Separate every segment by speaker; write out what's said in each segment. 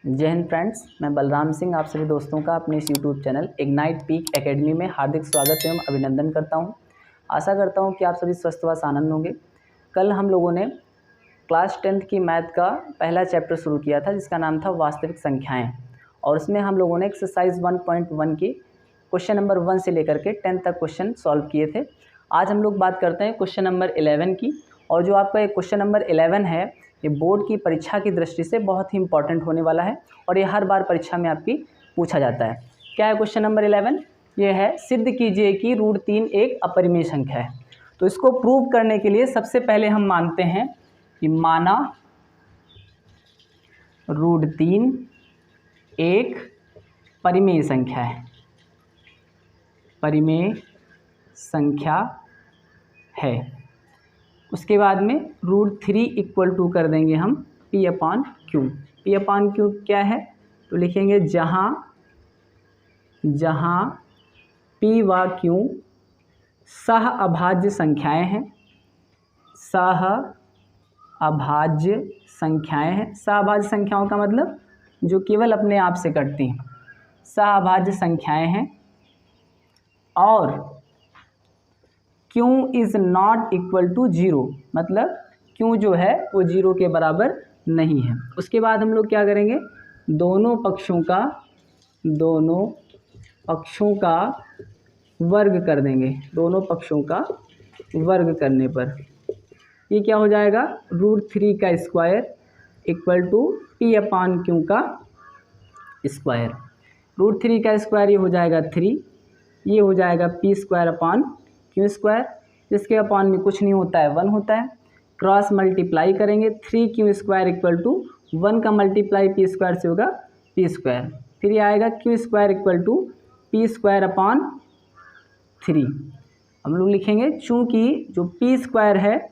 Speaker 1: जय हिंद फ्रेंड्स, मैं बलराम सिंह आप सभी दोस्तों का अपने इस YouTube channel ignite peak academy में हार्दिक स्वागत एवं अभिनंदन करता हूं। आशा करता हूं कि आप सभी स्वस्थ व आनंद होंगे। कल हम लोगों ने क्लास 10th की मैथ का पहला चैप्टर शुरू किया था जिसका नाम था वास्तविक संख्याएं, और उसमें हम लोगों ने एक्सरसाइज 1.1 की क्वेश्चन नंबर 1 से लेकर के 10 तक क्वेश्चन सॉल्व किए थे। आज हम लोग बात करते हैं क्वेश्चन नंबर 11 की, और जो आपका ये क्वेश्चन नंबर 11 है ये बोर्ड की परीक्षा की दृष्टि से बहुत ही इंपॉर्टेंट होने वाला है और ये हर बार परीक्षा में आपकी पूछा जाता है। क्या है क्वेश्चन नंबर 11? ये है सिद्ध कीजिए कि √3 एक अपरिमेय संख्या है। तो इसको प्रूव करने के लिए सबसे पहले हम मानते हैं कि माना √3 एक परिमेय संख्या है, परिमेय संख्या है। उसके बाद में √3 इक्वल टू कर देंगे हम P/Q। P/Q क्या है? तो लिखेंगे जहाँ P व Q सह अभाज्य संख्याएं हैं, सह अभाज्य संख्याएं हैं। सह अभाज्य संख्याओं का मतलब जो केवल अपने आप से कटती हैं, सह अभाज्य संख्याएं हैं, और Q is not equal to 0, मतलब Q जो है वो 0 के बराबर नहीं है। उसके बाद हम लोग क्या करेंगे, दोनों पक्षों का वर्ग कर देंगे। दोनों पक्षों का वर्ग करने पर ये क्या हो जाएगा, √3 का स्क्वायर इक्वल टू P/Q का स्क्वायर। √3 का स्क्वायर ये हो जाएगा 3, ये हो जाएगा P²/Q², जिसके अपॉन में कुछ नहीं होता है, 1 होता है। क्रॉस मल्टीप्लाई करेंगे, 3Q² इक्वल टू 1 का मल्टीप्लाई P² से होगा P², फिर ये आएगा Q² इक्वल टू P²/3। हम लोग लिखेंगे चूँकि जो P² है,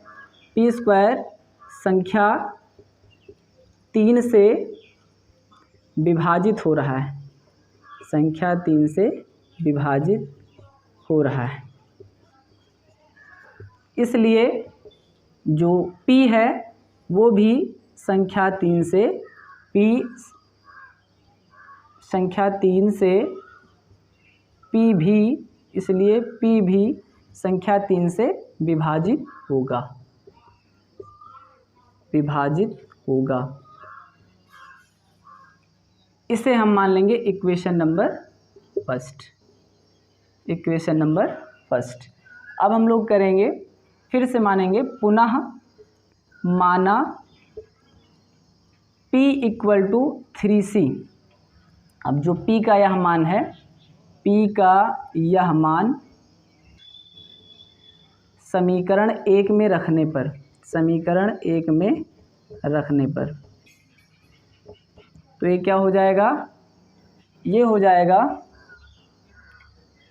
Speaker 1: P² संख्या 3 से विभाजित हो रहा है, संख्या 3 से विभाजित हो रहा है, इसलिए जो P है वो भी संख्या 3 से P भी, इसलिए P भी संख्या 3 से विभाजित होगा। इसे हम मान लेंगे इक्वेशन नंबर फर्स्ट। अब हम लोग करेंगे, फिर से मानेंगे, पुनः माना P इक्वल टू 3C। अब जो P का यह मान है, P का यह मान समीकरण 1 में रखने पर तो ये क्या हो जाएगा, ये हो जाएगा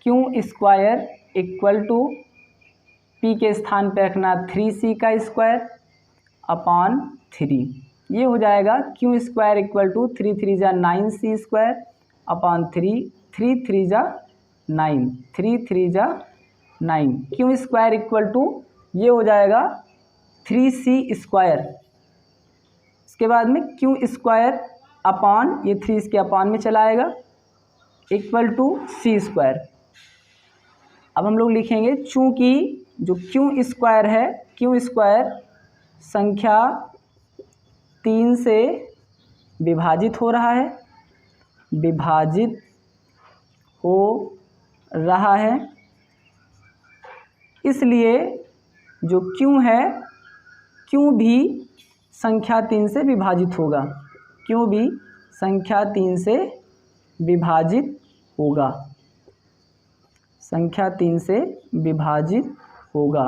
Speaker 1: Q² इक्वल टू P के स्थान पे रखना 3C का स्क्वायर अपॉन 3। ये हो जाएगा Q² इक्वल टू 3 3 जा 9C² अपॉन 3, 3 3 जा 9, 3 3 जा 9। Q² इक्वल टू ये हो जाएगा 3C²। इसके बाद में Q² अपॉन ये 3 इसके अपॉन में चला आएगा इक्वल टू C²। अब हम लोग लिखेंगे चूँकि जो Q² है, Q² संख्या 3 से विभाजित हो रहा है, इसलिए जो Q है, Q भी संख्या 3 से विभाजित होगा, Q भी संख्या 3 से विभाजित होगा।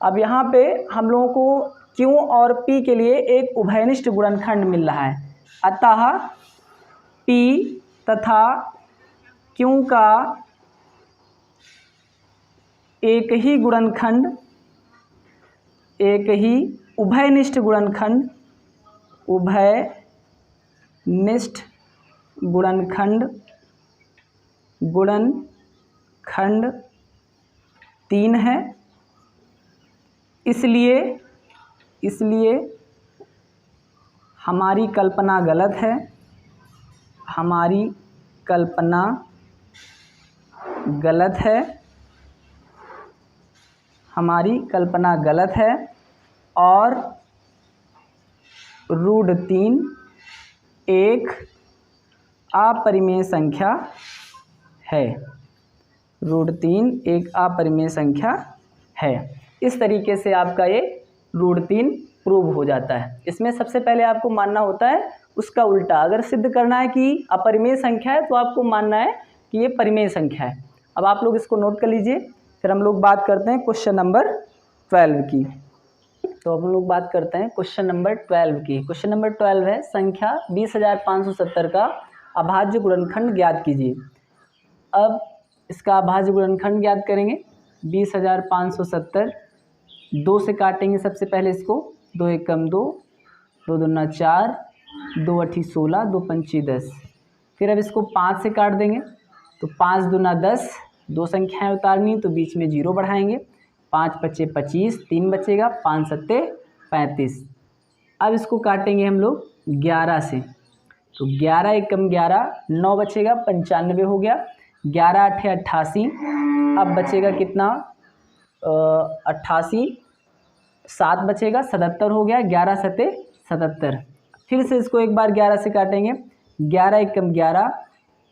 Speaker 1: अब यहाँ पे हम लोगों को Q और P के लिए एक उभयनिष्ठ गुणनखंड मिल रहा है, अतः P तथा Q का एक ही उभयनिष्ठ गुणनखंड 3 है। इसलिए हमारी कल्पना गलत है, हमारी कल्पना गलत है, हमारी कल्पना गलत है। और √3 एक अपरिमेय संख्या है। √3 एक अपरिमेय संख्या है। इस तरीके से आपका ये √3 प्रूव हो जाता है। इसमें सबसे पहले आपको मानना होता है उसका उल्टा। अगर सिद्ध करना है कि अपरिमेय संख्या है तो आपको मानना है कि ये परिमेय संख्या है। अब आप लोग इसको नोट कर लीजिए। फिर हम लोग बात करते हैं क्वेश्चन नंबर 12 की। तो हम लोग बात करते हैं क्वेश्चन नंबर 12 की। क्वेश्चन नंबर 12 है संख्या 20,570 का अभाज्य गुणनखंड ज्ञात कीजिए। अब इसका अभाज्य गुणनखंड ज्ञात करेंगे। 20,570 2 से काटेंगे सबसे पहले इसको। 2 एकम 2, 2 दूना 4, 2 अठी 16, 2 पंची 10। फिर अब इसको 5 से काट देंगे तो 5 दूना 10, 2 संख्याएं उतारनी तो बीच में 0 बढ़ाएंगे। 5 पच्चे 25, 3 बचेगा, 5 सत्ते 35। अब इसको काटेंगे हम लोग 11 से तो 11 एकम 11, 9 बचेगा, 95 हो गया। 11 अठे 88, अब बचेगा कितना 88, 7 बचेगा, 77 हो गया। 11 सत्ते 77। फिर से इसको एक बार 11 से काटेंगे। 11 एकम 11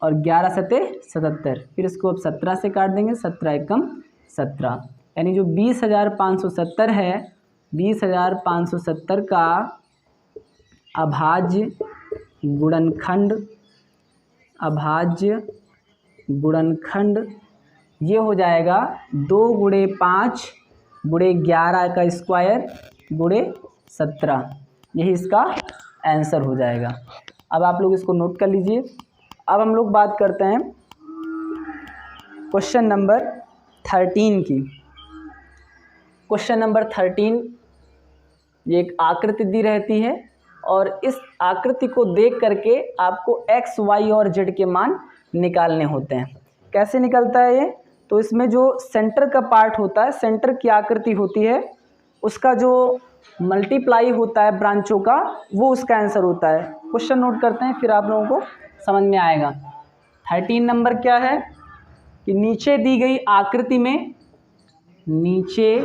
Speaker 1: और 11 सत्ते 77। फिर इसको अब 17 से काट देंगे। 17 एकम 17। यानी जो 20,570 है, 20,570 का अभाज्य गुणनखंड ये हो जाएगा 2 × 5 × 11 का स्क्वायर × 17। यही इसका आंसर हो जाएगा। अब आप लोग इसको नोट कर लीजिए। अब हम लोग बात करते हैं क्वेश्चन नंबर 13 की। क्वेश्चन नंबर 13 ये एक आकृति दी रहती है और इस आकृति को देख करके आपको x, y और z के मान निकालने होते हैं। कैसे निकलता है ये? तो इसमें जो सेंटर का पार्ट होता है, सेंटर की आकृति होती है, उसका जो मल्टीप्लाई होता है ब्रांचों का, वो उसका आंसर होता है। क्वेश्चन नोट करते हैं फिर आप लोगों को समझ में आएगा। 13 नंबर क्या है कि नीचे दी गई आकृति में, नीचे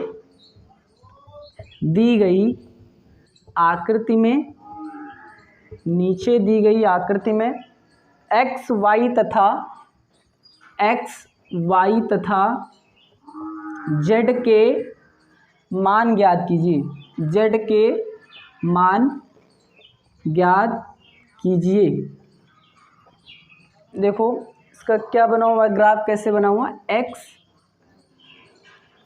Speaker 1: दी गई आकृति में x, y तथा z के मान ज्ञात कीजिए। z के मान ज्ञात कीजिए। देखो इसका क्या बना हुआ है, ग्राफ कैसे बना हुआ है, x,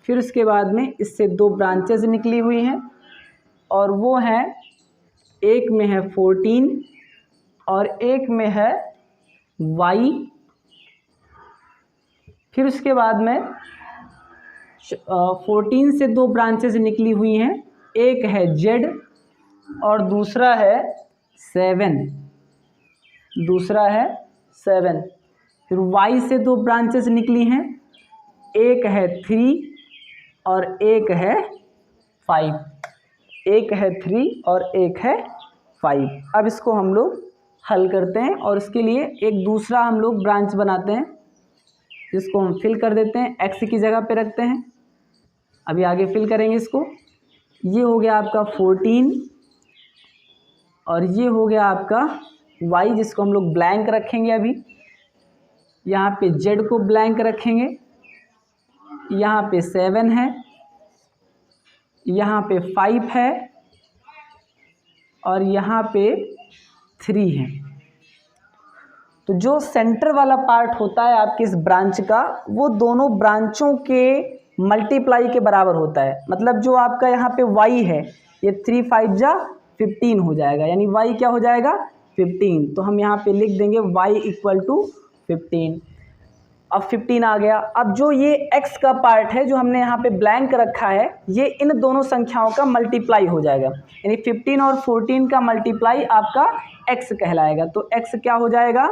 Speaker 1: फिर उसके बाद में इससे 2 ब्रांचेज निकली हुई हैं और वो हैं, एक में है 14 और एक में है y। फिर उसके बाद में 14 से 2 ब्रांचेज निकली हुई हैं, एक है z और दूसरा है 7। फिर y से 2 ब्रांचेज निकली हैं, एक है 3 और एक है 5। एक है 3 और एक है 5। अब इसको हम लोग हल करते हैं और इसके लिए एक दूसरा हम लोग ब्रांच बनाते हैं, जिसको हम फिल कर देते हैं, x की जगह पे रखते हैं। अभी आगे फिल करेंगे इसको। ये हो गया आपका 14 और ये हो गया आपका y, जिसको हम लोग ब्लैंक रखेंगे। अभी यहाँ पे z को ब्लैंक रखेंगे। यहाँ पे 7 है, यहाँ पे 5 है और यहाँ पे 3 है। तो जो सेंटर वाला पार्ट होता है आपकी इस ब्रांच का, वो दोनों ब्रांचों के मल्टीप्लाई के बराबर होता है। मतलब जो आपका यहाँ पे y है, ये 3 5 जा 15 हो जाएगा, यानी y क्या हो जाएगा 15। तो हम यहाँ पे लिख देंगे y = 15। अब 15 आ गया। अब जो ये x का पार्ट है जो हमने यहाँ पे ब्लैंक रखा है, ये इन दोनों संख्याओं का मल्टीप्लाई हो जाएगा, यानी 15 और 14 का मल्टीप्लाई आपका x कहलाएगा। तो x क्या हो जाएगा,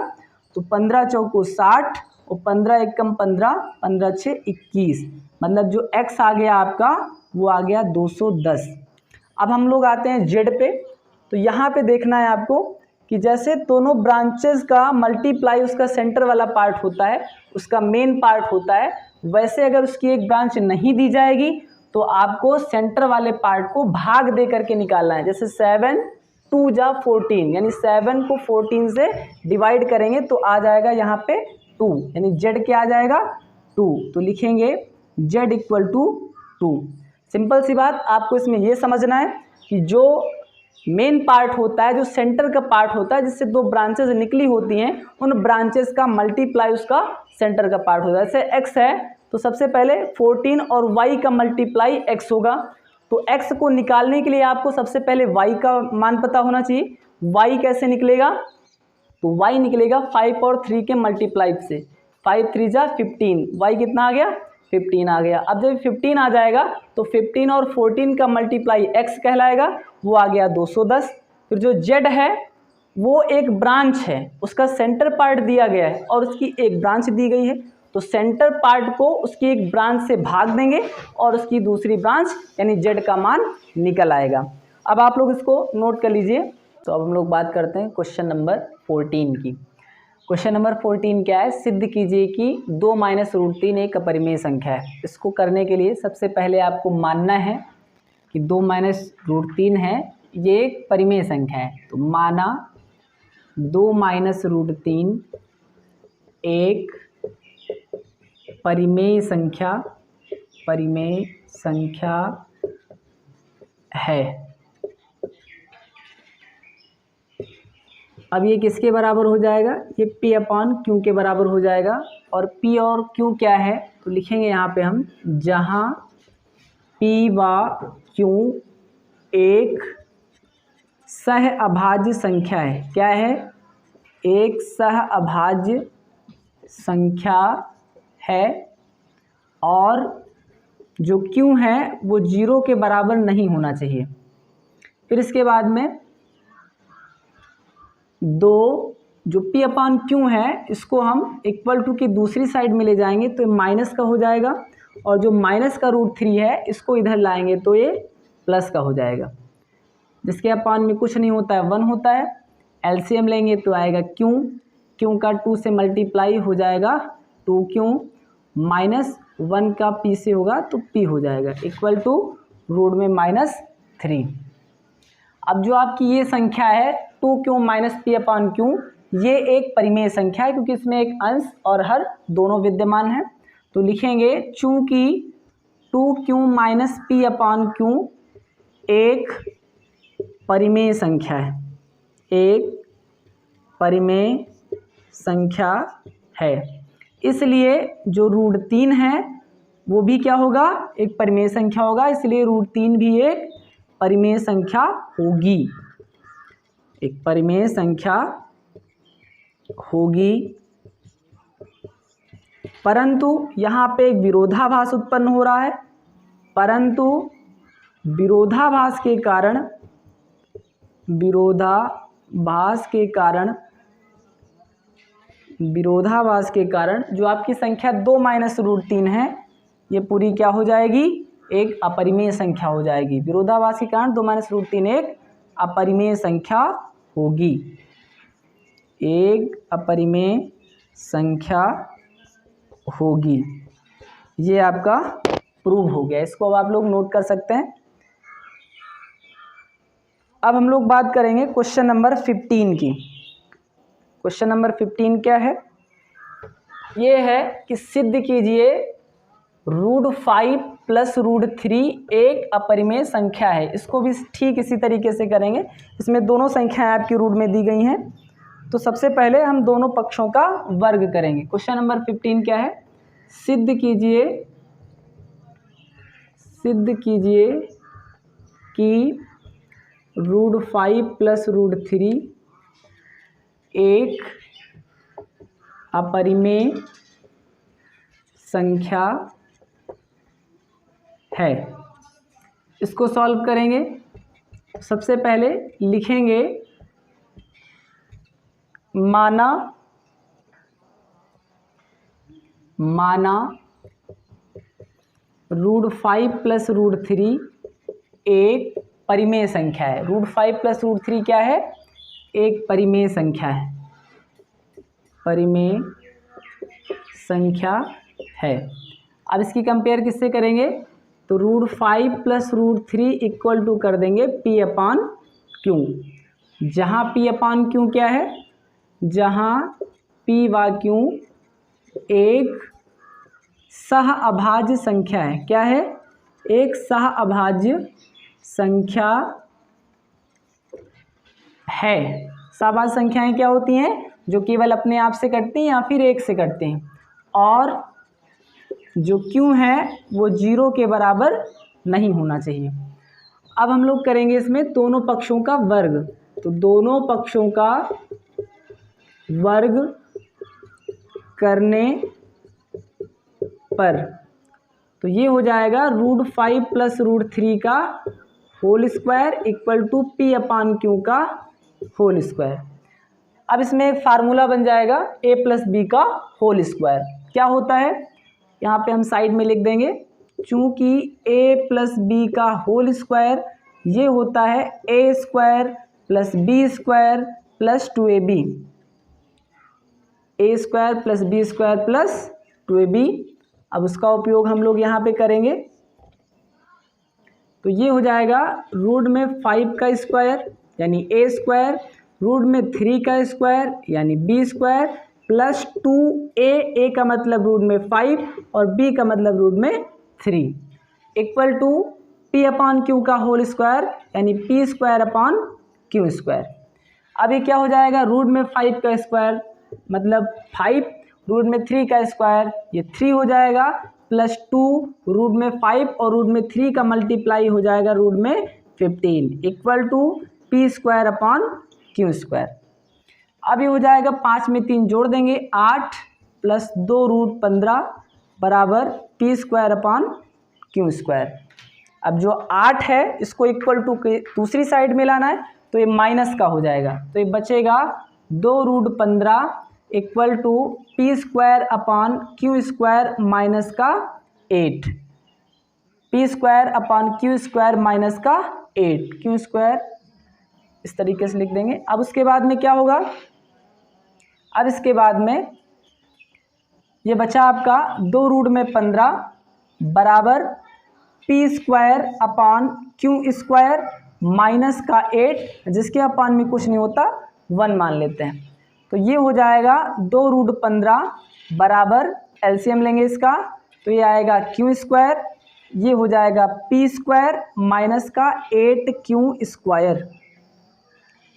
Speaker 1: तो 15 चौको 60 और 15 एकम 15, 15 6 21। मतलब जो x आ गया आपका वो आ गया 210। अब हम लोग आते हैं z पे। तो यहाँ पे देखना है आपको कि जैसे दोनों ब्रांचेस का मल्टीप्लाई उसका सेंटर वाला पार्ट होता है, उसका मेन पार्ट होता है, वैसे अगर उसकी एक ब्रांच नहीं दी जाएगी तो आपको सेंटर वाले पार्ट को भाग दे करके निकालना है। जैसे 7 2 जा 14, यानी 7 को 14 से डिवाइड करेंगे तो आ जाएगा यहाँ पे 2, यानी z क्या आ जाएगा 2। तो लिखेंगे z इक्वल टू 2। सिंपल सी बात, आपको इसमें ये समझना है कि जो मेन पार्ट होता है, जो सेंटर का पार्ट होता है, जिससे दो ब्रांचेस निकली होती हैं, उन ब्रांचेस का मल्टीप्लाई उसका सेंटर का पार्ट होता है। जैसे x है तो सबसे पहले 14 और y का मल्टीप्लाई x होगा। तो x को निकालने के लिए आपको सबसे पहले y का मान पता होना चाहिए। y कैसे निकलेगा, तो y निकलेगा 5 और 3 के मल्टीप्लाई से। 5 3 जा 15, y कितना आ गया 15 आ गया। अब जब 15 आ जाएगा तो 15 और 14 का मल्टीप्लाई x कहलाएगा, वो आ गया 210। फिर जो z है वो एक ब्रांच है, उसका सेंटर पार्ट दिया गया है और उसकी एक ब्रांच दी गई है, तो सेंटर पार्ट को उसकी एक ब्रांच से भाग देंगे और उसकी दूसरी ब्रांच यानी z का मान निकल आएगा। अब आप लोग इसको नोट कर लीजिए। तो अब हम लोग बात करते हैं क्वेश्चन नंबर 14 की। क्वेश्चन नंबर 14 क्या है, सिद्ध कीजिए कि 2 माइनस रूट 3 एक अपरिमेय संख्या है। इसको करने के लिए सबसे पहले आपको मानना है कि 2 माइनस रूट 3 है, ये एक परिमेय संख्या है। तो माना 2 माइनस रूट 3 एक परिमेय संख्या है। अब ये किसके बराबर हो जाएगा, ये P अपॉन Q के बराबर हो जाएगा। और P और Q क्या है, तो लिखेंगे यहाँ पे हम, जहाँ P व Q एक सह अभाज्य संख्या है। क्या है, एक सह अभाज्य संख्या है और जो Q है वो 0 के बराबर नहीं होना चाहिए। फिर इसके बाद में दो जो P अपॉन Q है इसको हम इक्वल टू की दूसरी साइड में ले जाएंगे तो ये माइनस का हो जाएगा, और जो माइनस का रूट 3 है इसको इधर लाएंगे तो ये प्लस का हो जाएगा। जिसके अपॉन में कुछ नहीं होता है 1 होता है। एलसीएम लेंगे तो आएगा Q का 2 से मल्टीप्लाई हो जाएगा 2Q, माइनस 1 का P से होगा तो P हो जाएगा इक्वल टू रूट में -3। अब जो आपकी ये संख्या है 2Q minus P upon Q, ये एक परिमेय संख्या है क्योंकि इसमें एक अंश और हर दोनों विद्यमान है। तो लिखेंगे चूंकि 2Q minus P upon Q एक परिमेय संख्या है, एक परिमेय संख्या है, इसलिए जो रूट 3 है वो भी क्या होगा, एक परिमेय संख्या होगा। इसलिए रूट 3 भी एक परिमेय संख्या होगी, एक परिमेय संख्या होगी। परंतु यहाँ पे एक विरोधाभास उत्पन्न हो रहा है, परंतु विरोधाभास के कारण जो आपकी संख्या 2 माइनस रूट 3 है ये पूरी क्या हो जाएगी, एक अपरिमेय संख्या हो जाएगी। विरोधाभास के कारण 2 माइनस रूट 3 एक अपरिमेय संख्या होगी, एक अपरिमेय संख्या होगी। ये आपका प्रूव हो गया, इसको अब आप लोग नोट कर सकते हैं। अब हम लोग बात करेंगे क्वेश्चन नंबर 15 की। क्वेश्चन नंबर 15 क्या है, ये है कि सिद्ध कीजिए रूट 5 प्लस रूट 3 एक अपरिमेय संख्या है। इसको भी ठीक इसी तरीके से करेंगे, इसमें दोनों संख्याएं आपकी रूट में दी गई हैं। तो सबसे पहले हम दोनों पक्षों का वर्ग करेंगे। क्वेश्चन नंबर 15 क्या है, सिद्ध कीजिए कि रूट 5 प्लस रूट 3 एक अपरिमेय संख्या है। इसको सॉल्व करेंगे। सबसे पहले लिखेंगे माना रूट 5 प्लस रूट 3 एक परिमेय संख्या है। √5 + √3 क्या है? एक परिमेय संख्या है, परिमेय संख्या है। अब इसकी कंपेयर किससे करेंगे? तो √5 + √3 इक्वल टू कर देंगे P/Q, जहाँ P/Q क्या है? जहाँ P व Q एक सहअभाज्य संख्या है। क्या है? एक सहअभाज्य संख्या है। सहअभाज्य संख्याएं क्या होती हैं? जो केवल अपने आप से कटती हैं या फिर एक से कटते हैं, और जो Q है वो 0 के बराबर नहीं होना चाहिए। अब हम लोग करेंगे इसमें दोनों पक्षों का वर्ग। तो दोनों पक्षों का वर्ग करने पर तो ये हो जाएगा √5 + √3 का whole square equal to P/Q का होल स्क्वायर। अब इसमें एक फार्मूला बन जाएगा a + b का होल स्क्वायर। क्या होता है? यहाँ पे हम साइड में लिख देंगे, चूँकि a + b का होल स्क्वायर ये होता है a² + b² + 2ab, a² + b² + 2ab। अब उसका उपयोग हम लोग यहाँ पे करेंगे, तो ये हो जाएगा रूट में 5 का स्क्वायर यानी a², रूट में 3 का स्क्वायर यानी b² + 2a का मतलब रूट में 5 और b का मतलब रूट में 3 इक्वल टू P/Q का होल स्क्वायर यानी P²/Q²। अब ये क्या हो जाएगा? रूट में 5 का स्क्वायर मतलब 5, रूट में 3 का स्क्वायर ये 3 हो जाएगा, + 2 रूट में 5 और रूट में 3 का मल्टीप्लाई हो जाएगा रूट में 15 इक्वल टू P²/Q²। अब ये हो जाएगा 5 में 3 जोड़ देंगे 8 + 2 रूट 15 बराबर P²/Q²। अब जो 8 है इसको इक्वल टू दूसरी साइड में लाना है, तो ये माइनस का हो जाएगा, तो ये बचेगा 2 root 15 equal to P²/Q² minus का 8, P²/Q² माइनस का 8, Q² इस तरीके से लिख देंगे। अब उसके बाद में क्या होगा? अब इसके बाद में ये बचा आपका 2 रूट में 15 बराबर P²/Q² माइनस का 8, जिसके अपान में कुछ नहीं होता 1 मान लेते हैं। तो ये हो जाएगा 2 रूट 15 बराबर एलसीएम लेंगे इसका, तो ये आएगा Q², ये हो जाएगा P² माइनस का 8Q²।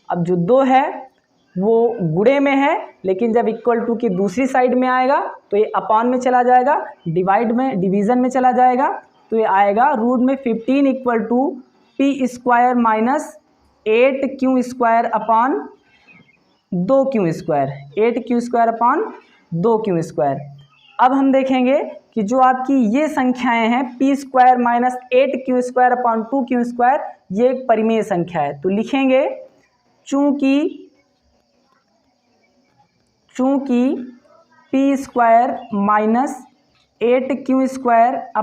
Speaker 1: अब जो 2 है वो गुणे में है, लेकिन जब इक्वल टू की दूसरी साइड में आएगा तो ये अपान में चला जाएगा, डिवीज़न में चला जाएगा, तो ये आएगा रूट में 15 equal to P² minus 8Q² / 2Q², 8Q² / 2Q²। अब हम देखेंगे कि जो आपकी ये संख्याएं हैं P² माइनस 8Q² / 2Q², ये एक परिमेय संख्या है। तो लिखेंगे चूँकि P² माइनस 8Q² /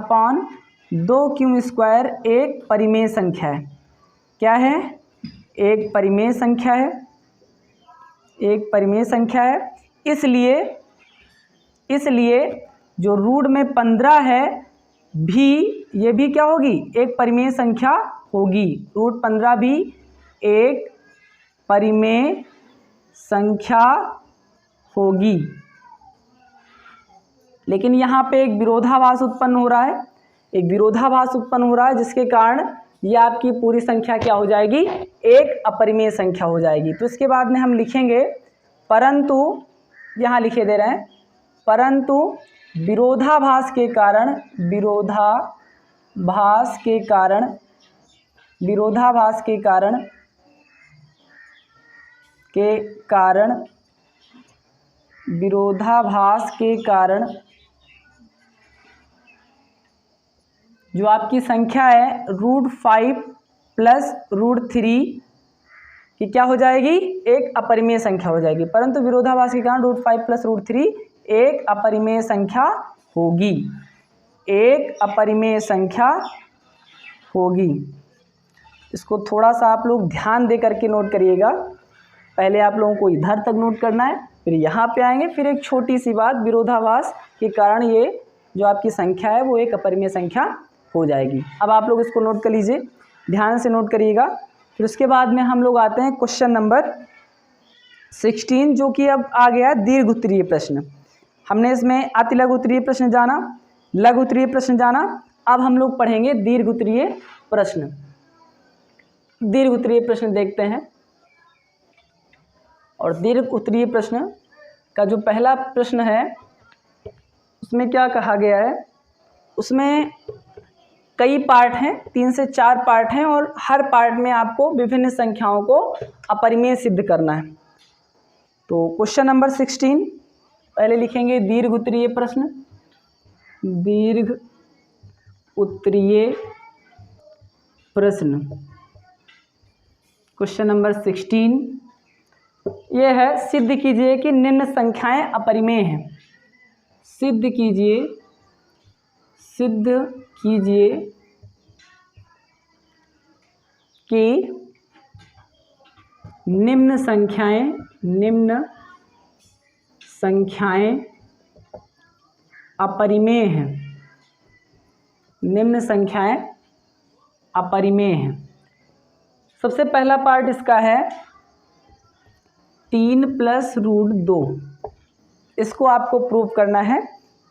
Speaker 1: 2Q² एक परिमेय संख्या है। क्या है? एक परिमेय संख्या है, एक परिमेय संख्या है। इसलिए जो रूट में 15 है भी, ये भी क्या होगी? एक परिमेय संख्या होगी। रूट 15 भी एक परिमेय संख्या होगी। लेकिन यहाँ पे एक विरोधाभास उत्पन्न हो रहा है, जिसके कारण ये आपकी पूरी संख्या क्या हो जाएगी? एक अपरिमेय संख्या हो जाएगी। तो इसके बाद में हम लिखेंगे परंतु, यहाँ लिखे दे रहे हैं, परंतु विरोधाभास के कारण जो आपकी संख्या है √5 + √3 कि क्या हो जाएगी? एक अपरिमेय संख्या हो जाएगी। परंतु विरोधाभास के कारण √5 + √3 एक अपरिमेय संख्या होगी, एक अपरिमेय संख्या होगी। इसको थोड़ा सा आप लोग ध्यान दे करके नोट करिएगा। पहले आप लोगों को इधर तक नोट करना है, फिर यहाँ पे आएंगे, फिर एक छोटी सी बात, विरोधाभास के कारण ये जो आपकी संख्या है वो एक अपरिमेय संख्या हो जाएगी। अब आप लोग इसको नोट कर लीजिए, ध्यान से नोट करिएगा। फिर उसके बाद में हम लोग आते हैं क्वेश्चन नंबर 16, जो कि अब आ गया दीर्घ उत्तरीय प्रश्न। हमने इसमें अति लघु उत्तरीय प्रश्न जाना, लघु उत्तरीय प्रश्न जाना, अब हम लोग पढ़ेंगे दीर्घ उत्तरीय प्रश्न। दीर्घ उत्तरीय प्रश्न देखते हैं। और दीर्घ उत्तरीय प्रश्न का जो पहला प्रश्न है उसमें क्या कहा गया है, उसमें कई पार्ट हैं, 3 से 4 पार्ट हैं, और हर पार्ट में आपको विभिन्न संख्याओं को अपरिमेय सिद्ध करना है। तो क्वेश्चन नंबर 16 पहले लिखेंगे दीर्घ उत्तरीय प्रश्न। दीर्घ उत्तरीय प्रश्न क्वेश्चन नंबर 16 ये है, सिद्ध कीजिए कि निम्न संख्याएं अपरिमेय हैं। सिद्ध कीजिए कि निम्न संख्याएं अपरिमेय हैं। निम्न संख्याएं अपरिमेय हैं। सबसे पहला पार्ट इसका है 3 + √2। इसको आपको प्रूव करना है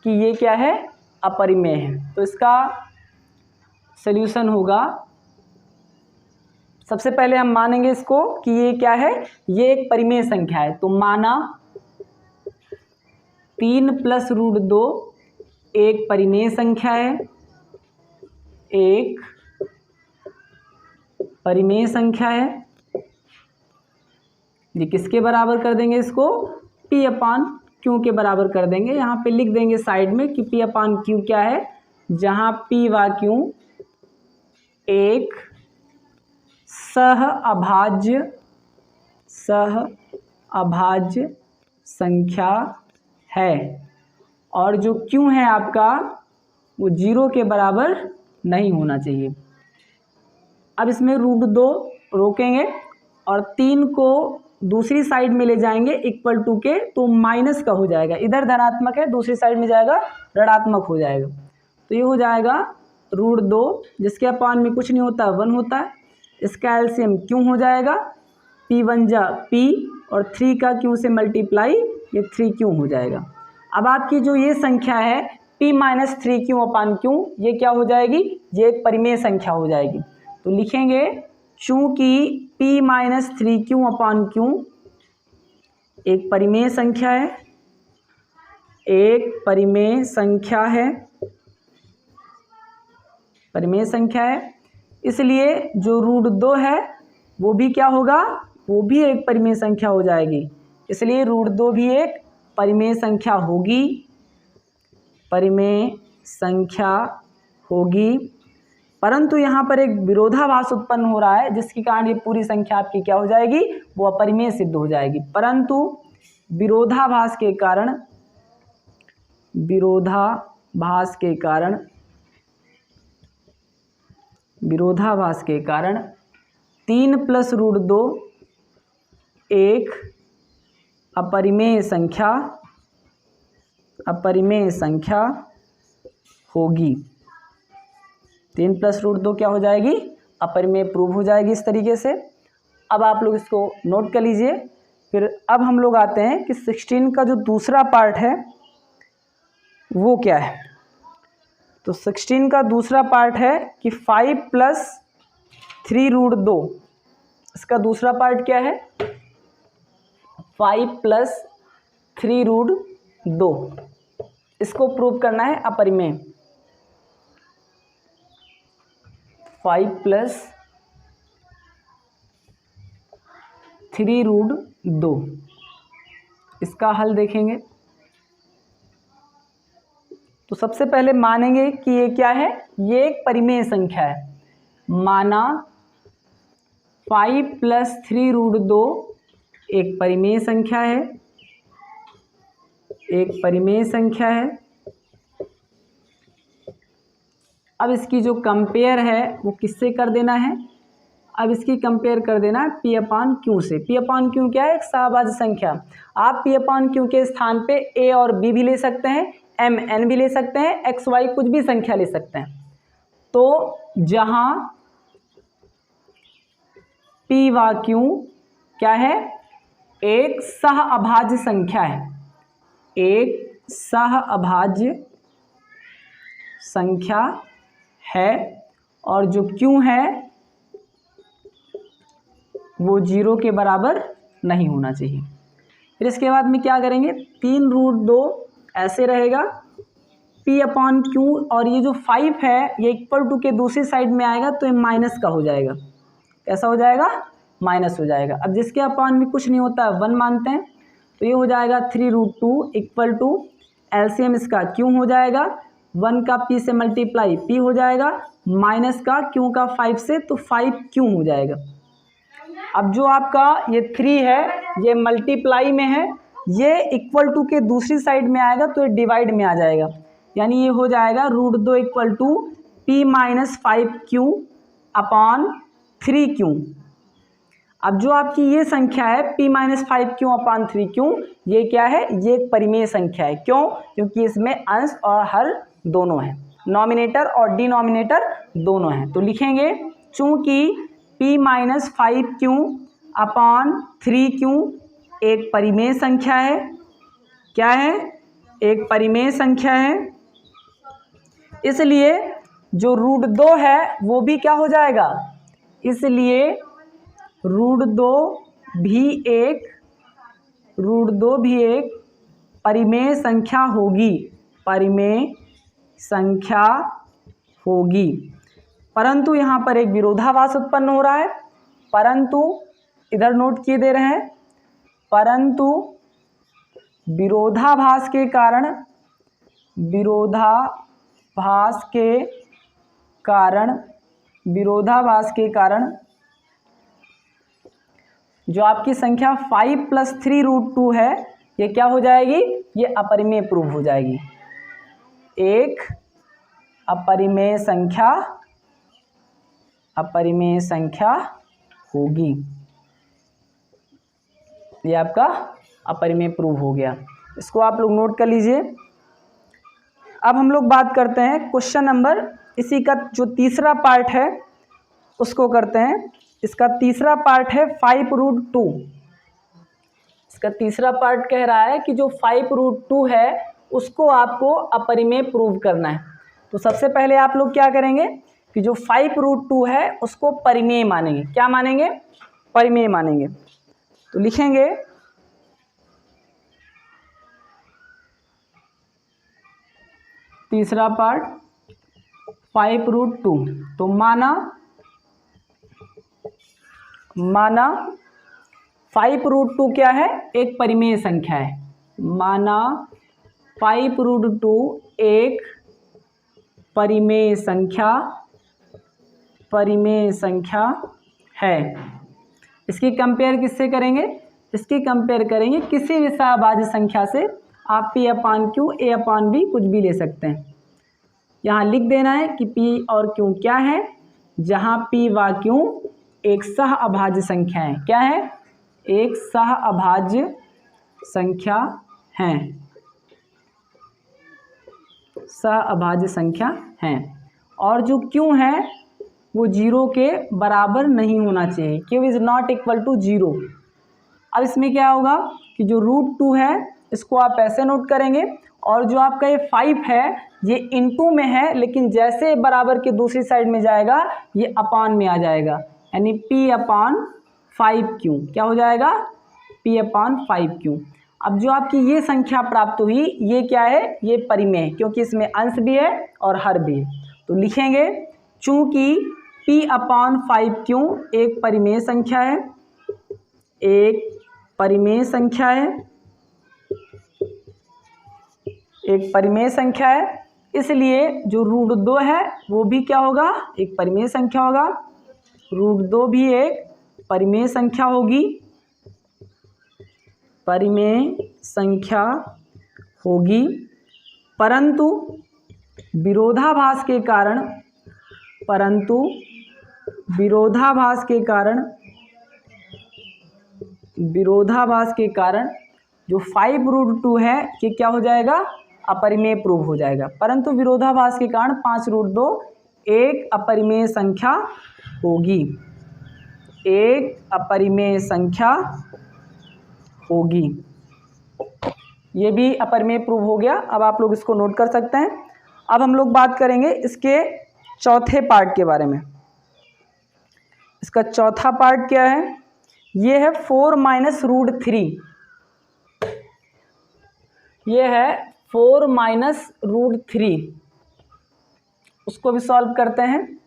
Speaker 1: कि ये क्या है, अपरिमेय है। तो इसका सॉल्यूशन होगा, सबसे पहले हम मानेंगे इसको कि ये क्या है, ये एक परिमेय संख्या है। तो माना 3 + √2 एक परिमेय संख्या है, एक परिमेय संख्या है। ये किसके बराबर कर देंगे, इसको P/Q के बराबर कर देंगे। यहाँ पे लिख देंगे साइड में कि P/Q क्या है, जहाँ P व Q एक सहअभाज्य संख्या है, और जो Q है आपका वो 0 के बराबर नहीं होना चाहिए। अब इसमें √2 रोकेंगे और 3 को दूसरी साइड में ले जाएंगे =2 के, तो माइनस का हो जाएगा। इधर धनात्मक है, दूसरी साइड में जाएगा ऋणात्मक हो जाएगा। तो ये हो जाएगा √2, जिसके अपान में कुछ नहीं होता, 1 होता है। इसका एलसीएम Q हो जाएगा, P1 जा P, और 3 का Q से मल्टीप्लाई, ये 3Q हो जाएगा। अब आपकी जो ये संख्या है P - 3Q/Q, ये क्या हो जाएगी, ये एक परिमेय संख्या हो जाएगी। तो लिखेंगे चूँकि P - 3Q/Q एक परिमेय संख्या है, एक परिमेय संख्या है, इसलिए जो √2 है वो भी क्या होगा, वो भी एक परिमेय संख्या हो जाएगी। इसलिए √2 भी एक परिमेय संख्या होगी। परंतु यहाँ पर एक विरोधाभास उत्पन्न हो रहा है, जिसके कारण ये पूरी संख्या आपकी क्या हो जाएगी, वो अपरिमेय सिद्ध हो जाएगी। परंतु विरोधाभास के कारण 3 + √2 एक अपरिमेय संख्या होगी। 3 + √2 क्या हो जाएगी, अपरिमेय प्रूव हो जाएगी इस तरीके से। अब आप लोग इसको नोट कर लीजिए। फिर अब हम लोग आते हैं कि 16 का जो दूसरा पार्ट है वो क्या है। तो 16 का दूसरा पार्ट है कि 5 + 3√2, इसका दूसरा पार्ट क्या है, 5 + 3√2, इसको प्रूव करना है अपरिमेय। 5 + 3√2, इसका हल देखेंगे। तो सबसे पहले मानेंगे कि ये क्या है, ये एक परिमेय संख्या है। माना 5 + 3√2 एक परिमेय संख्या है, अब इसकी जो कंपेयर है वो किससे कर देना है, अब इसकी कंपेयर कर देना पी अपान क्यू से। पी अपान क्यू क्या है? एक सहभाज्य संख्या। आप पी अपान क्यू के स्थान पे ए और बी भी ले सकते हैं, एम एन भी ले सकते हैं, एक्स वाई कुछ भी संख्या ले सकते हैं। तो जहां पी व क्यू क्या है? एक सह अभाज्य संख्या है, एक सह अभाज्य संख्या है, और जो क्यू है वो 0 के बराबर नहीं होना चाहिए। फिर इसके बाद में क्या करेंगे? 3√2 ऐसे रहेगा P अपॉन क्यू, और ये जो 5 है ये इक्वल टू के दूसरी साइड में आएगा तो ये माइनस का हो जाएगा। कैसा हो जाएगा? माइनस हो जाएगा। अब जिसके अपॉन में कुछ नहीं होता है 1 मानते हैं, तो ये हो जाएगा 3√2 इक्वल टू एलसीएम इसका क्यू हो जाएगा, 1 का P से मल्टीप्लाई P हो जाएगा, माइनस का क्यू का 5 से, तो 5 क्यू हो जाएगा। अब जो आपका ये 3 है ये मल्टीप्लाई में है, ये इक्वल टू के दूसरी साइड में आएगा तो ये डिवाइड में आ जाएगा, यानी ये हो जाएगा √2 equal to P minus 5Q upon 3Q। अब जो आपकी ये संख्या है P minus 5Q upon 3Q, ये क्या है? ये एक परिमेय संख्या है। क्यों? क्योंकि इसमें अंश और हर दोनों हैं, नॉमिनेटर और डिनोमिनेटर दोनों हैं। तो लिखेंगे चूंकि P minus 5Q upon 3Q एक परिमेय संख्या है। क्या है? एक परिमेय संख्या है, इसलिए जो √2 है वो भी क्या हो जाएगा? इसलिए √2 भी एक परिमेय संख्या होगी, परिमेय संख्या होगी। परंतु यहाँ पर एक विरोधाभास उत्पन्न हो रहा है, परंतु इधर नोट किए दे रहे हैं, परंतु विरोधाभास के कारण जो आपकी संख्या 5 + 3√2 है ये क्या हो जाएगी? ये अपरिमेय प्रूव हो जाएगी। एक अपरिमेय संख्या होगी। ये आपका अपरिमेय प्रूव हो गया, इसको आप लोग नोट कर लीजिए। अब हम लोग बात करते हैं क्वेश्चन नंबर, इसी का जो तीसरा पार्ट है उसको करते हैं। इसका तीसरा पार्ट है 5√2। इसका तीसरा पार्ट कह रहा है कि जो 5√2 है उसको आपको अपरिमेय प्रूव करना है। तो सबसे पहले आप लोग क्या करेंगे कि जो 5√2 है उसको परिमेय मानेंगे। क्या मानेंगे? परिमेय मानेंगे। तो लिखेंगे तीसरा पार्ट 5√2, तो माना 5√2 क्या है? एक परिमेय संख्या है। माना 5√2 एक परिमेय संख्या है। इसकी कंपेयर किससे करेंगे? इसकी कंपेयर करेंगे किसी भी सहभाज्य संख्या से। आप P upon Q A upon B कुछ भी ले सकते हैं। यहाँ लिख देना है कि P और Q क्या है, जहाँ P व Q एक सह अभाज्य संख्या है। क्या है? एक सह अभाज्य संख्या है, सह अभाज्य संख्या है। और जो Q है वो 0 के बराबर नहीं होना चाहिए। Q is not equal to 0। अब इसमें क्या होगा कि जो √2 है इसको आप ऐसे नोट करेंगे, और जो आपका ये 5 है ये इनटू में है, लेकिन जैसे बराबर के दूसरी साइड में जाएगा ये अपान में आ जाएगा, यानी P अपान 5Q क्या हो जाएगा? P अपान 5Q। अब जो आपकी ये संख्या प्राप्त हुई ये क्या है? ये परिमेय है, क्योंकि इसमें अंश भी है और हर भी है। तो लिखेंगे चूंकि P अपान 5Q एक परिमेय संख्या है, एक परिमेय संख्या है, एक परिमेय संख्या है, इसलिए जो √2 है वो भी क्या होगा? एक परिमेय संख्या होगा। √2 भी एक परिमेय संख्या होगी, परिमेय संख्या होगी, परंतु विरोधाभास के कारण विरोधाभास के कारण जो 5√2 है ये क्या हो जाएगा, अपरिमेय प्रूव हो जाएगा। परंतु विरोधाभास के कारण 5√2 एक अपरिमेय संख्या होगी, एक अपरिमेय संख्या होगी। ये भी अपरिमेय प्रूव हो गया। अब आप लोग इसको नोट कर सकते हैं। अब हम लोग बात करेंगे इसके चौथे पार्ट के बारे में। इसका चौथा पार्ट क्या है, ये है 4-√3। ये है 4-√3। उसको भी सॉल्व करते हैं।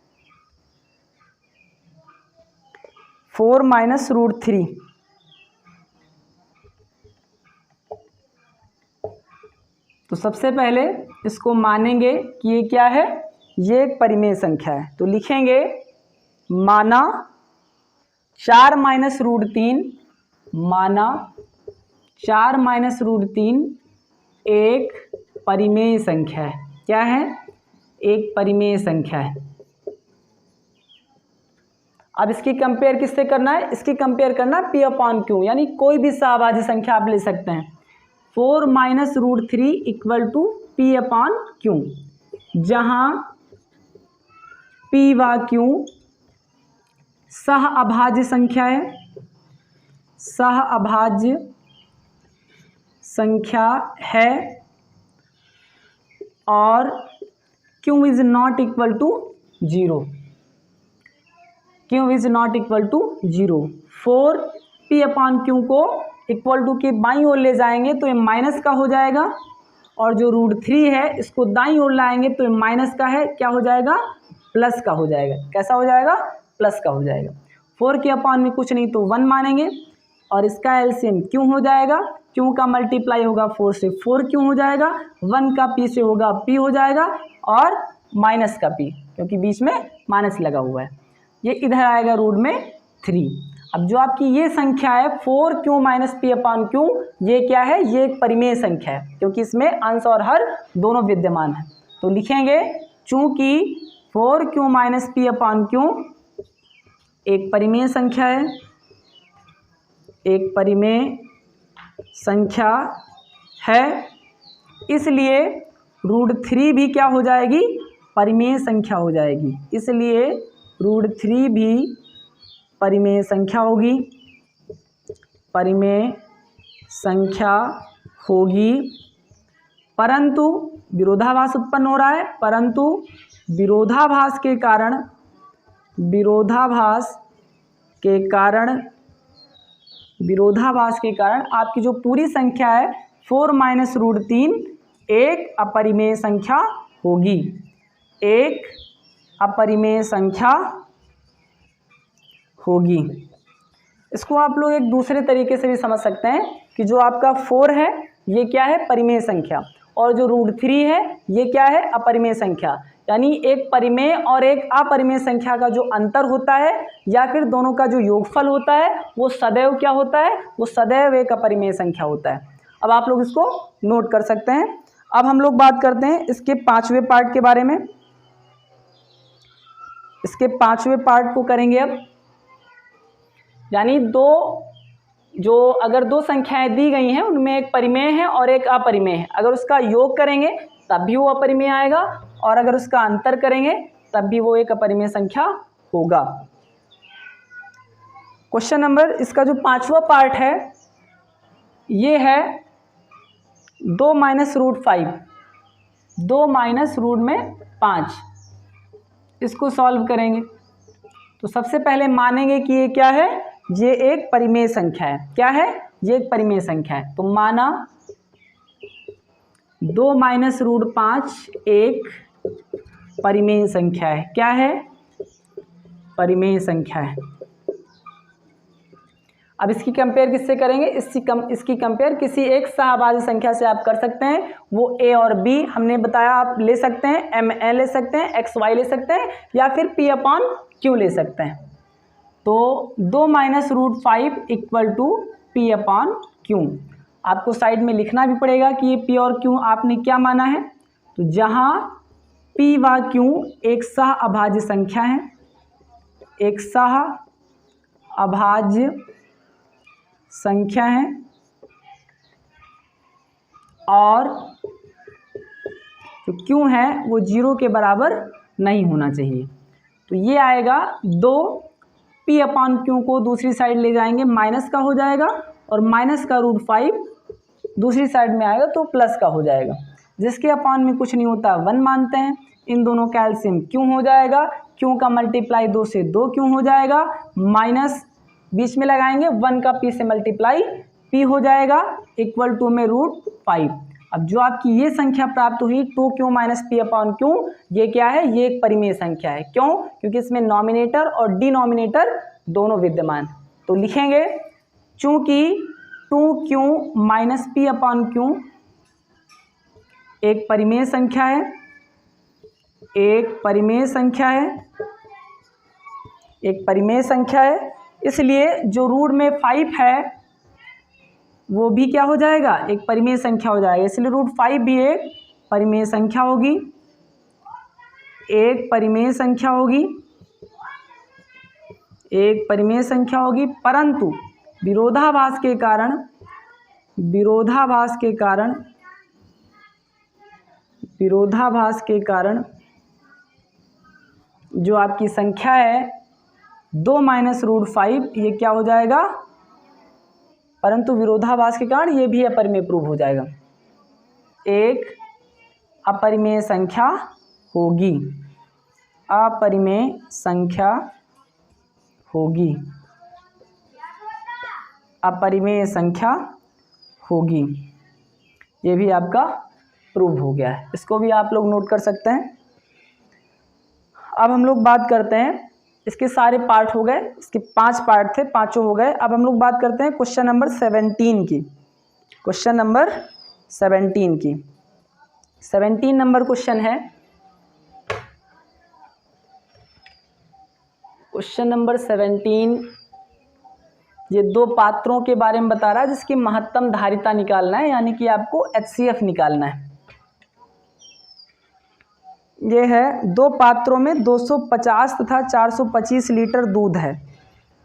Speaker 1: 4-√3 तो सबसे पहले इसको मानेंगे कि ये क्या है, ये एक परिमेय संख्या है। तो लिखेंगे माना 4-√3, माना 4-√3 एक परिमेय संख्या है। क्या है, एक परिमेय संख्या है। अब इसकी कंपेयर किससे करना है, इसकी कंपेयर करना P/Q, यानी कोई भी सहभाज्य संख्या आप ले सकते हैं। 4-√3 = P/Q, जहां P व Q सहअभाज्य संख्या है, सहअभाज्य संख्या है, और Q is not equal to 0, Q is not equal to 0। 4 P/Q को इक्वल टू के बाईं ओर ले जाएंगे तो ये माइनस का हो जाएगा, और जो √3 है इसको दाईं ओर लाएंगे तो ये माइनस का है, क्या हो जाएगा, प्लस का हो जाएगा। कैसा हो जाएगा, प्लस का हो जाएगा। 4 के अपॉन में कुछ नहीं तो 1 मानेंगे, और इसका एलसीएम क्यों हो जाएगा, क्यों का मल्टीप्लाई होगा 4 से, 4 क्यों हो जाएगा, 1 का P से होगा P हो जाएगा, और माइनस का P, क्योंकि बीच में माइनस लगा हुआ है, ये इधर आएगा रूट में 3। अब जो आपकी ये संख्या है 4Q - P/Q, ये क्या है, ये एक परिमेय संख्या है, क्योंकि इसमें अंश और हर दोनों विद्यमान है। तो लिखेंगे चूंकि 4Q - P/Q एक परिमेय संख्या है, एक परिमेय संख्या है, इसलिए √3 भी क्या हो जाएगी, परिमेय संख्या हो जाएगी। इसलिए √3 भी परिमेय संख्या होगी, परिमेय संख्या होगी। परंतु विरोधाभास उत्पन्न हो रहा है, परंतु विरोधाभास के कारण आपकी जो पूरी संख्या है 4-√3 एक अपरिमेय संख्या होगी, एक अपरिमेय संख्या होगी। इसको आप लोग एक दूसरे तरीके से भी समझ सकते हैं कि जो आपका 4 है ये क्या है, परिमेय संख्या, और जो √3 है ये क्या है, अपरिमेय संख्या। यानी एक परिमेय और एक अपरिमेय संख्या का जो अंतर होता है या फिर दोनों का जो योगफल होता है वो सदैव क्या होता है, वो सदैव एक अपरिमेय संख्या होता है। अब आप लोग इसको नोट कर सकते हैं। अब हम लोग बात करते हैं इसके 5वें पार्ट के बारे में। इसके 5वें पार्ट को करेंगे अब, यानी अगर दो संख्याएं दी गई हैं उनमें एक परिमेय है और एक अपरिमेय है, अगर उसका योग करेंगे तब भी वो अपरिमेय आएगा, और अगर उसका अंतर करेंगे तब भी वो एक अपरिमेय संख्या होगा। क्वेश्चन नंबर, इसका जो 5वां पार्ट है ये है 2 - √5, 2 - √5। इसको सॉल्व करेंगे तो सबसे पहले मानेंगे कि ये क्या है, ये एक परिमेय संख्या है। क्या है, ये एक परिमेय संख्या है। तो माना 2 - √5 एक परिमेय संख्या है। क्या है, परिमेय संख्या है। अब इसकी कंपेयर किससे करेंगे, इसकी कंपेयर किसी एक सहभाज्य संख्या से आप कर सकते हैं। वो a और b हमने बताया आप ले सकते हैं, m ले सकते हैं, xy ले सकते हैं, या फिर P/Q ले सकते हैं। तो 2 - √5 = P/Q। आपको साइड में लिखना भी पड़ेगा कि ये P और Q आपने क्या माना है। तो जहाँ P व Q एक सहअभाज्य संख्या है, एक सह अभाज्य संख्या है और जो क्यों है वो 0 के बराबर नहीं होना चाहिए। तो ये आएगा 2 p/q को दूसरी साइड ले जाएंगे माइनस का हो जाएगा और माइनस का √5 दूसरी साइड में आएगा तो प्लस का हो जाएगा। जिसके अपान में कुछ नहीं होता 1 मानते हैं। इन दोनों का एलसीएम क्यों हो जाएगा, क्यों का मल्टीप्लाई 2 से 2 क्यों हो जाएगा, माइनस बीच में लगाएंगे 1 का p से मल्टीप्लाई p हो जाएगा इक्वल टू में √5। अब जो आपकी ये संख्या प्राप्त हुई 2q माइनस p/q, ये क्या है, ये एक परिमेय संख्या है। क्यों? क्योंकि इसमें नॉमिनेटर और डिनोमिनेटर दोनों विद्यमान। तो लिखेंगे चूंकि 2q माइनस p/q एक परिमेय संख्या है, एक परिमेय संख्या है, एक परिमेय संख्या है, इसलिए जो रूट में 5 है वो भी क्या हो जाएगा, एक परिमेय संख्या हो जाएगा। इसलिए √5 भी एक परिमेय संख्या होगी, एक परिमेय संख्या होगी, एक परिमेय संख्या होगी। परंतु विरोधाभास के कारण, विरोधाभास के कारण, विरोधाभास के कारण जो आपकी संख्या है 2 माइनस √5 ये क्या हो जाएगा, परंतु विरोधाभास के कारण ये भी अपरिमेय प्रूव हो जाएगा, एक अपरिमेय संख्या होगी, अपरिमेय संख्या होगी, अपरिमेय संख्या होगी। ये भी आपका प्रूव हो गया है, इसको भी आप लोग नोट कर सकते हैं। अब हम लोग बात करते हैं, इसके सारे पार्ट हो गए, इसके 5 पार्ट थे, पांचों हो गए। अब हम लोग बात करते हैं क्वेश्चन नंबर 17 की, क्वेश्चन नंबर 17 की। 17 नंबर क्वेश्चन है, क्वेश्चन नंबर 17 ये 2 पात्रों के बारे में बता रहा है जिसकी महत्तम धारिता निकालना है, यानी कि आपको HCF निकालना है। ये है 2 पात्रों में 250 तथा 425 लीटर दूध है।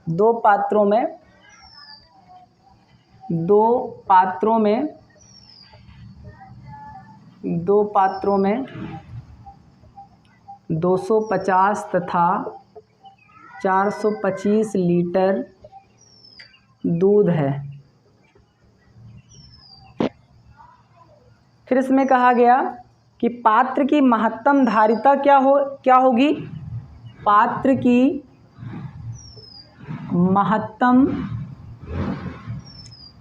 Speaker 1: 2 पात्रों में 250 तथा 425 लीटर दूध है। फिर इसमें कहा गया कि पात्र की महत्तम धारिता क्या होगी, पात्र की महत्तम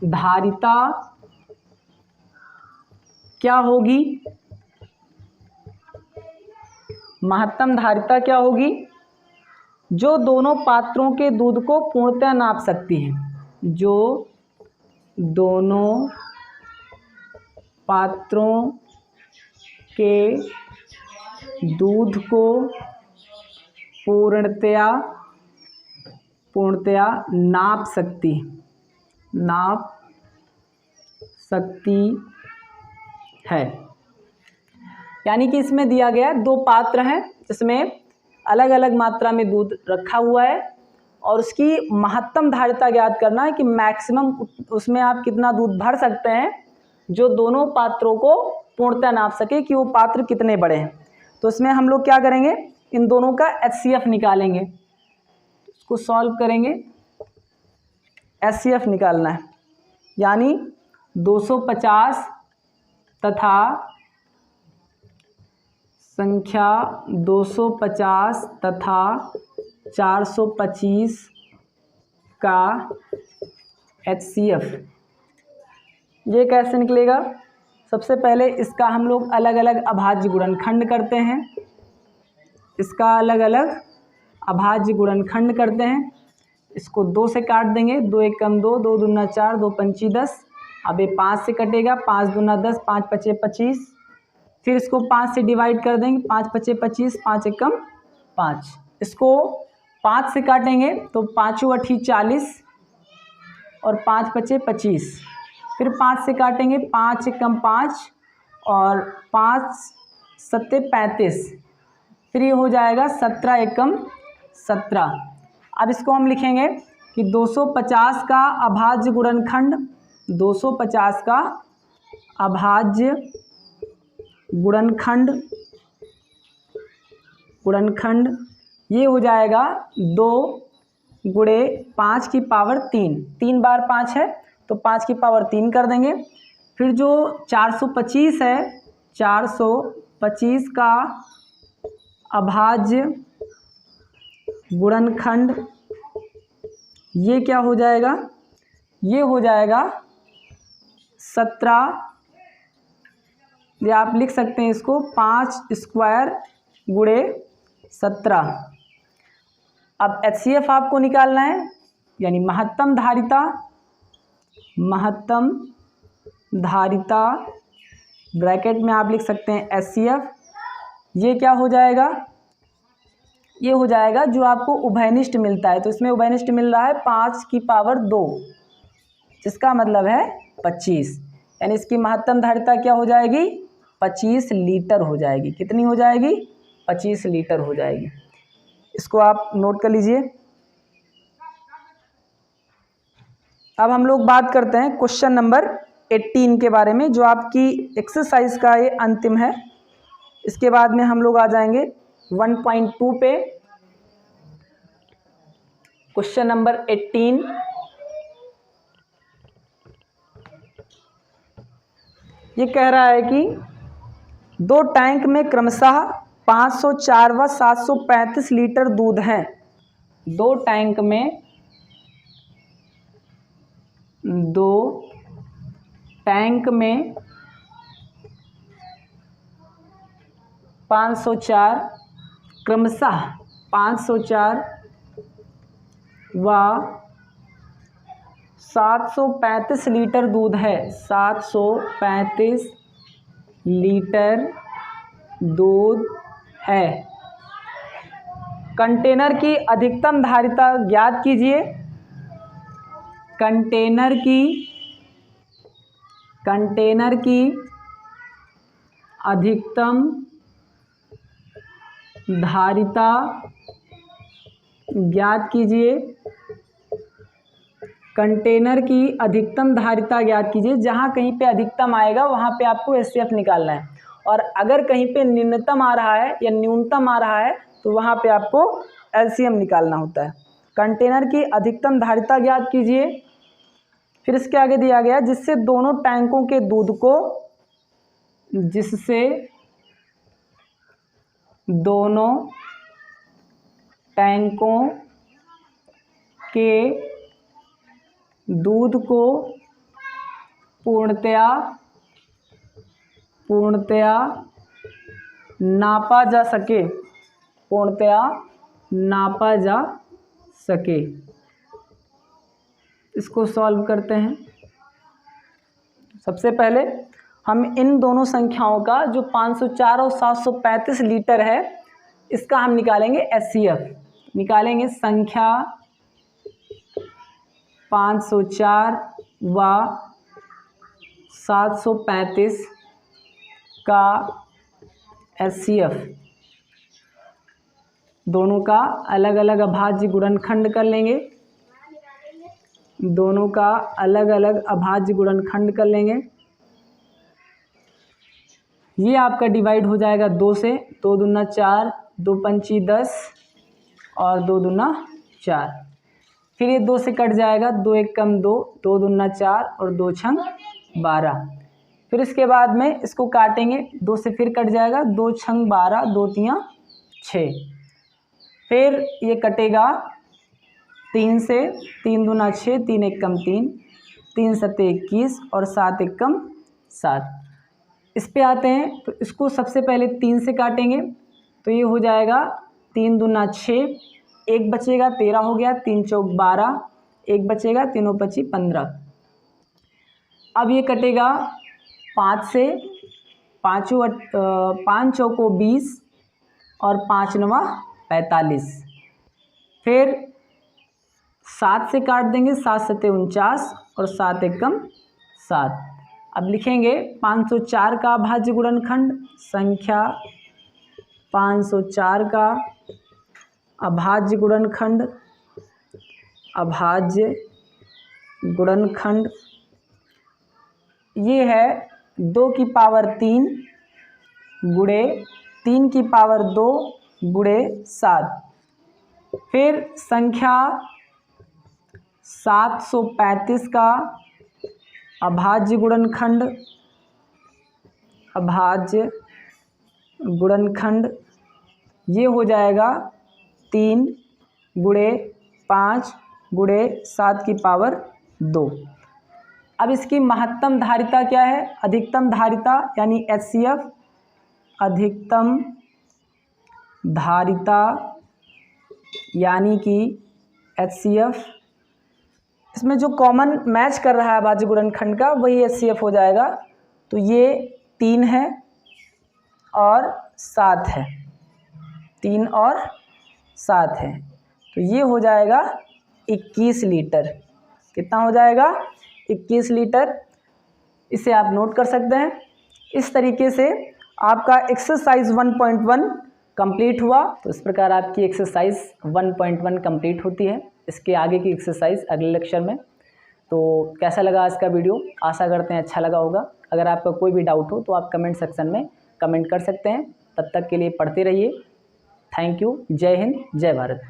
Speaker 1: धारिता क्या होगी, महत्तम धारिता क्या होगी, जो दोनों पात्रों के दूध को पूर्णतः नाप सकती है, जो दोनों पात्रों के दूध को पूर्णतया नाप सकती है। यानी कि इसमें दिया गया 2 पात्र हैं जिसमें अलग अलग मात्रा में दूध रखा हुआ है और उसकी महत्तम धारिता ज्ञात करना है कि मैक्सिमम उसमें आप कितना दूध भर सकते हैं जो दोनों पात्रों को पूर्णतः नाप सके कि वो पात्र कितने बड़े हैं। तो इसमें हम लोग क्या करेंगे, इन दोनों का HCF निकालेंगे, इसको सॉल्व करेंगे, HCF निकालना है, यानी 250 तथा संख्या 250 तथा 425 का HCF ये कैसे निकलेगा। सबसे पहले इसका हम लोग अलग अलग अभाज्य गुणनखंड करते हैं, इसका अलग अलग अभाज्य गुणनखंड करते हैं। इसको 2 से काट देंगे, 2 1 कम 2, 2 दूना 4, 2 पंची 10। अब ये 5 से कटेगा, 5 दूना 10, 5 पचे 25। फिर इसको 5 से डिवाइड कर देंगे, 5 पचे 25, 5 1 कम 5। इसको 5 से काटेंगे तो 5 8 40 और 5 पचे 25। फिर 5 से काटेंगे, 5 1 कम 5 और 5 7 35। फिर ये हो जाएगा 17 1 कम 17। अब इसको हम लिखेंगे कि 250 का अभाज्य गुणनखंड, 250 का अभाज्य गुणनखंड ये हो जाएगा 2 गुणे 5 की पावर 3, 3 बार 5 है तो 5 की पावर 3 कर देंगे। फिर जो 425 है, 425 का अभाज्य गुणनखंड ये क्या हो जाएगा, ये हो जाएगा 17, या आप लिख सकते हैं इसको 5 स्क्वायर गुणे 17। अब HCF आपको निकालना है, यानी महत्तम धारिता ब्रैकेट में आप लिख सकते हैं HCF। ये क्या हो जाएगा, ये हो जाएगा जो आपको उभयनिष्ठ मिलता है, तो इसमें उभयनिष्ठ मिल रहा है 5 की पावर 2, जिसका मतलब है 25, यानी इसकी महत्तम धारिता क्या हो जाएगी, 25 लीटर हो जाएगी। कितनी हो जाएगी, 25 लीटर हो जाएगी। इसको आप नोट कर लीजिए। अब हम लोग बात करते हैं क्वेश्चन नंबर 18 के बारे में, जो आपकी एक्सरसाइज का ये अंतिम है। इसके बाद में हम लोग आ जाएंगे 1.2 पे। क्वेश्चन नंबर 18, ये कह रहा है कि 2 टैंक में क्रमशः 504 व 735 लीटर दूध है। 2 टैंक में 504 क्रमशः 504 व 735 लीटर दूध है। 735 लीटर दूध है। कंटेनर की अधिकतम धारिता ज्ञात कीजिए। कंटेनर की अधिकतम धारिता ज्ञात कीजिए। कंटेनर की अधिकतम धारिता ज्ञात कीजिए। जहाँ कहीं पे अधिकतम आएगा वहाँ पे आपको HCF निकालना है, और अगर कहीं पे न्यूनतम आ रहा है या न्यूनतम आ रहा है तो वहाँ पे आपको LCM निकालना होता है। कंटेनर की अधिकतम धारिता ज्ञात कीजिए। फिर इसके आगे दिया गया जिससे दोनों टैंकों के दूध को, जिससे दोनों टैंकों के दूध को पूर्णतया नापा जा सके, इसको सॉल्व करते हैं। सबसे पहले हम इन दोनों संख्याओं का जो 504 और 735 लीटर है, इसका हम निकालेंगे HCF। निकालेंगे संख्या 504 व 735 का HCF। दोनों का अलग अलग अभाज्य गुणनखंड कर लेंगे। दोनों का अलग अलग अभाज्य गुणनखंड कर लेंगे। ये आपका डिवाइड हो जाएगा 2 से। 2 दूना 4, 2 पंची 10 और 2 दूना 4। फिर ये 2 से कट जाएगा, 2 एक कम 2, 2 दूना 4 और 2 छंग 12। फिर इसके बाद में इसको काटेंगे, 2 से फिर कट जाएगा, 2 छंग 12, 2 तियाँ 6। फिर ये कटेगा 3 से, 3 दूना 6, 3 एक कम 3, 3 सत्ते 21 और 7 एक कम 7। इस पे आते हैं तो इसको सबसे पहले 3 से काटेंगे, तो ये हो जाएगा 3 दूना 6, 1 बचेगा 13 हो गया, 3 चौक 12, 1 बचेगा, 3 पची 15। अब ये कटेगा 5 से, 5 चौको 20 और 5 नवा 45। फिर 7 से काट देंगे, 7 सत्ते 49 और 7 एकम 7। अब लिखेंगे 504 का अभाज्य गुणनखंड। संख्या 504 का अभाज्य गुणनखंड अभाज्य गुणनखंड ये है 2 की पावर 3 गुणे 3 की पावर 2 गुणे 7। फिर संख्या 735 का अभाज्य गुणनखंड ये हो जाएगा 3 गुणे 5 गुणे 7 की पावर 2। अब इसकी महत्तम धारिता क्या है, अधिकतम धारिता यानी HCF, अधिकतम धारिता यानी कि HCF, इसमें जो कॉमन मैच कर रहा है अभाज्य गुणनखंड का वही HCF हो जाएगा। तो ये 3 है और 7 है, 3 और 7 है, तो ये हो जाएगा 21 लीटर। कितना हो जाएगा, 21 लीटर। इसे आप नोट कर सकते हैं। इस तरीके से आपका एक्सरसाइज 1.1 कंप्लीट हुआ। तो इस प्रकार आपकी एक्सरसाइज 1.1 कंप्लीट होती है। इसके आगे की एक्सरसाइज अगले लेक्चर में। तो कैसा लगा आज का वीडियो, आशा करते हैं अच्छा लगा होगा। अगर आपका कोई भी डाउट हो तो आप कमेंट सेक्शन में कमेंट कर सकते हैं। तब तक के लिए पढ़ते रहिए। Thank you. जय हिंद, जय भारत।